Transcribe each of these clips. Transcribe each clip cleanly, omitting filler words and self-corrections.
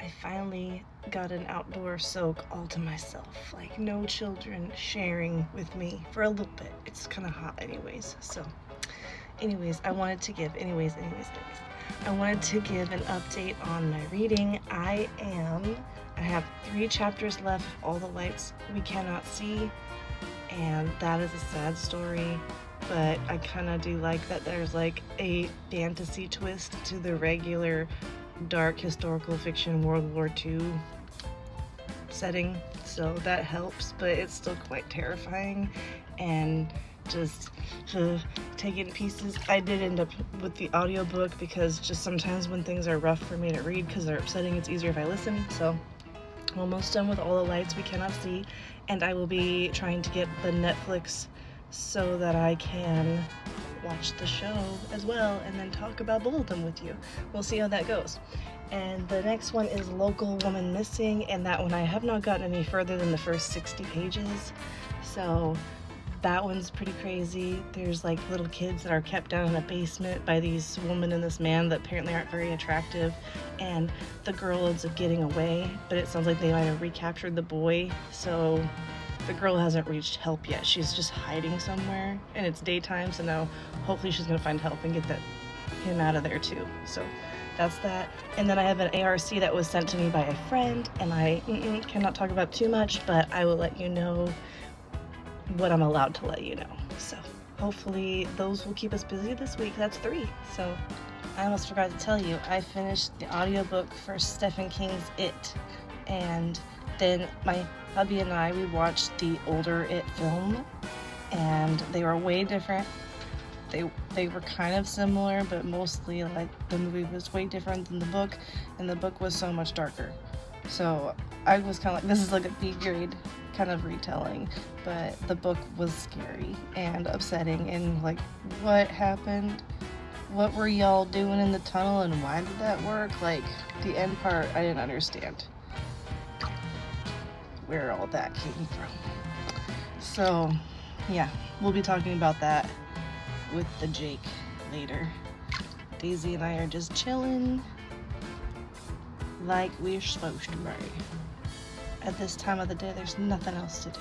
I finally got an outdoor soak all to myself. Like, no children sharing with me for a little bit. It's kind of hot anyways. So, anyways, I wanted to give, I wanted to give an update on my reading. I have 3 chapters left, All the Lights We Cannot See, and that is a sad story. But I kind of do like that there's like a fantasy twist to the regular dark historical fiction World War II setting, so that helps, but it's still quite terrifying and just taking pieces. I did end up with the audiobook because just sometimes when things are rough for me to read because they're upsetting, it's easier if I listen. So I'm almost done with All the Lights We Cannot See, and I will be trying to get the Netflix so that I can watch the show as well and then talk about both of them with you. We'll see how that goes. And the next one is Local Woman Missing, and that one I have not gotten any further than the first 60 pages. So that one's pretty crazy. There's like little kids that are kept down in a basement by these woman and this man that apparently aren't very attractive, and the girl ends up getting away, but it sounds like they might have recaptured the boy, so the girl hasn't reached help yet. She's just hiding somewhere, and it's daytime, so now hopefully she's gonna find help and get him out of there too. So that's that. And then I have an ARC that was sent to me by a friend, and I cannot talk about too much, but I will let you know what I'm allowed to let you know. So hopefully those will keep us busy this week. That's 3. So I almost forgot to tell you, I finished the audiobook for Stephen King's It, and then my hubby and I, we watched the older It film, and they were way different. They were kind of similar, but mostly like the movie was way different than the book, and the book was so much darker. So I was kind of like, this is like a B grade kind of retelling, but the book was scary and upsetting, and like, what happened? What were y'all doing in the tunnel, and why did that work? Like, the end part, I didn't understand where all that came from. So yeah, we'll be talking about that with the Jake later. Daisy and I are just chilling like we're supposed to be. At this time of the day, there's nothing else to do.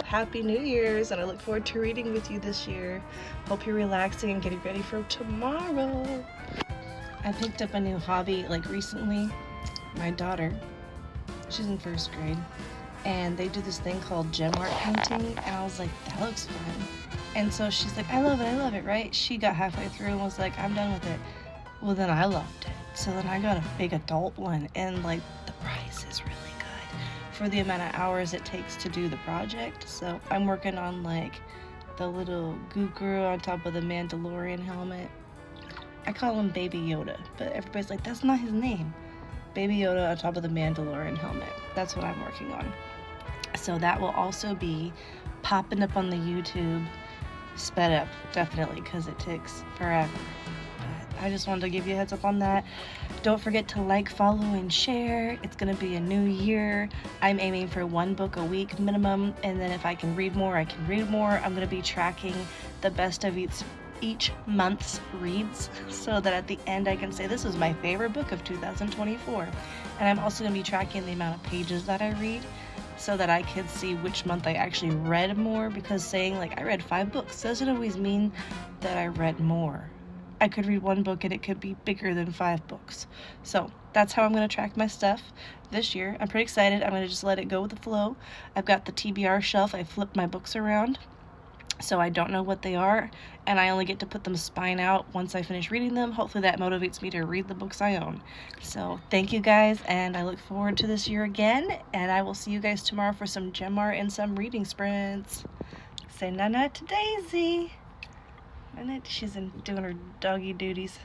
Happy New Year's, and I look forward to reading with you this year. Hope you're relaxing and getting ready for tomorrow. I picked up a new hobby like recently. My daughter, she's in 1st grade, and they do this thing called gem art painting, and I was like, that looks fun. And so she's like, I love it, right? She got halfway through and was like, I'm done with it. Well, then I loved it. So then I got a big adult one, and like, the price is really good for the amount of hours it takes to do the project. So I'm working on like the little Guru on top of the Mandalorian helmet. I call him Baby Yoda, but everybody's like, that's not his name. Baby Yoda on top of the Mandalorian helmet. That's what I'm working on. So that will also be popping up on the YouTube, sped up, definitely, because it takes forever. But I just wanted to give you a heads up on that. Don't forget to like, follow, and share. It's going to be a new year. I'm aiming for 1 book a week minimum, and then if I can read more, I can read more. I'm going to be tracking the best of each month's reads, so that at the end I can say this is my favorite book of 2024. And I'm also going to be tracking the amount of pages that I read, so that I can see which month I actually read more, because saying like I read 5 books doesn't always mean that I read more. I could read 1 book and it could be bigger than 5 books. So that's how I'm going to track my stuff this year. I'm pretty excited. I'm going to just let it go with the flow. I've got the TBR shelf. I flipped my books around, so I don't know what they are, and I only get to put them spine out once I finish reading them. Hopefully that motivates me to read the books I own. So thank you guys, and I look forward to this year again, and I will see you guys tomorrow for some gem art and some reading sprints. Say night-night to Daisy. Night-night. She's doing her doggy duties,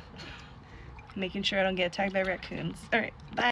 making sure I don't get attacked by raccoons. All right, bye.